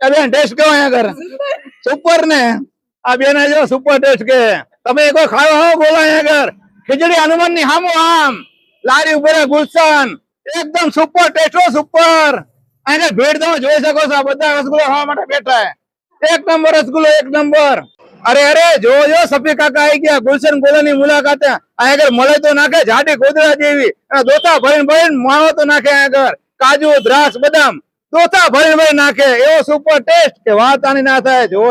બેન ટેસ્ટ કેવો અહીંયા કર સુપર ને આ બેન જો સુપર ટેસ્ટ કે તમે કોઈ ખાયો હો બોલો અહીંયા કર ખીચડી હનુમાન ની હામો આમ લારી ઉપર ગુલશન એકદમ સુપર ટેસ્ટ હો સુપર અહીંયા ભીડ તમે જોઈ શકો છો બધા રસગુલ્લા ખાવા માટે બેઠા એક નંબર રસગુલ્લો એક નંબર અરે અરે જો સફી કાકા આવી ગયા ગુલશન ગોલા ની મુલાકાતે અહીંયા મળે તો નાખે જાડી ગોદડા જેવી દોતા ભરીને માવો તો નાખે અહીંયા કાજુ દ્રાક્ષ બદામ દોતા ભરીને નાખે એવો સુપર ટેસ્ટ કે વાત આની ના થાય જો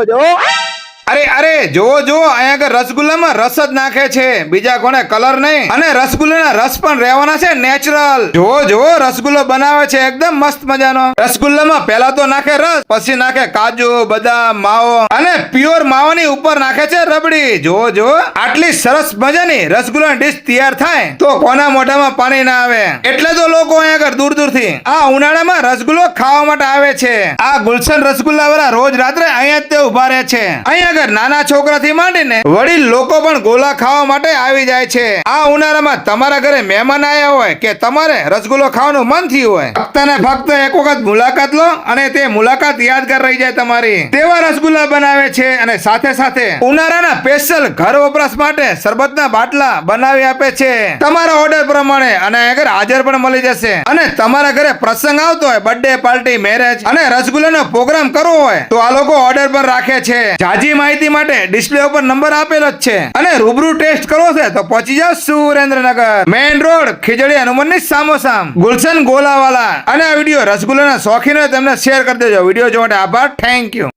અરે અરે જો અહીંયા આગળ રસગુલ્લામાં રસ જ નાખે છે બીજા કોને કલર નહીં અને રસગુલ્લાના રસ પણ રહેવાના છે નેચરલ જો રસગુલ્લો બનાવે છે એકદમ મસ્ત મજાનો રસગુલ્લામાં પહેલા તો નાખે રસ પછી નાખે કાજુ બદામ માવો અને પ્યોર માવાની ઉપર નાખે છે રબડી જો આટલી સરસ મજાની રસગુલ્લાની ડીશ તૈયાર થાય તો કોના મોઢામાં પાણી ના આવે એટલે તો લોકો અહીંયા આગળ દૂર થી આ ઉનાળામાં રસગુલ્લો ખાવા માટે આવે છે આ ગુલશન રસગુલ્લા વાળા રોજ રાત્રે અહીંયા જ તે ઉભા રહે છે અહીંયા નાના છોકરા થી માંડીને વડીલ લોકો પણ ગોલા ખાવા માટે આવી જાય છે આ ઉનાળામાં તમારા ઘરે મહેમાન આવ્યા હોય કે તમારે રસગુલ્લો ખાવાનું મન થયું હોય ફક્ત ને ફક્ત એક વખત મુલાકાત લો અને તે મુલાકાત યાદગાર રહી જાય તમારી તેવા રસગુલ્લા બનાવે છે અને સાથે સાથે ઉનાળાના સ્પેશિયલ ઘર વપરાશ માટે શરબતના બાટલા બનાવી આપે છે તમારા ઓર્ડર પ્રમાણે અને આગળ હાજર પણ મળી જશે અને તમારા ઘરે પ્રસંગ આવતો હોય બર્થડે પાર્ટી મેરેજ અને રસગુલ્લાનો પ્રોગ્રામ કરવો હોય તો આ લોકો ઓર્ડર પણ રાખે છે જાજી માહિતી માટે ડિસ્પ્લે ઉપર નંબર આપેલો જ છે અને રૂબરૂ ટેસ્ટ કરવો છે તો પહોંચી જાવ સુરેન્દ્રનગર મેઇન રોડ ખીજડી હનુમાનની સામોસામ ગુલશન ગોલાવાલા અને આ વિડીયો રસગુલ્લાના શોખીનો તેમને શેર કરી દેજો વિડીયો જોવા માટે આભાર થેન્ક યુ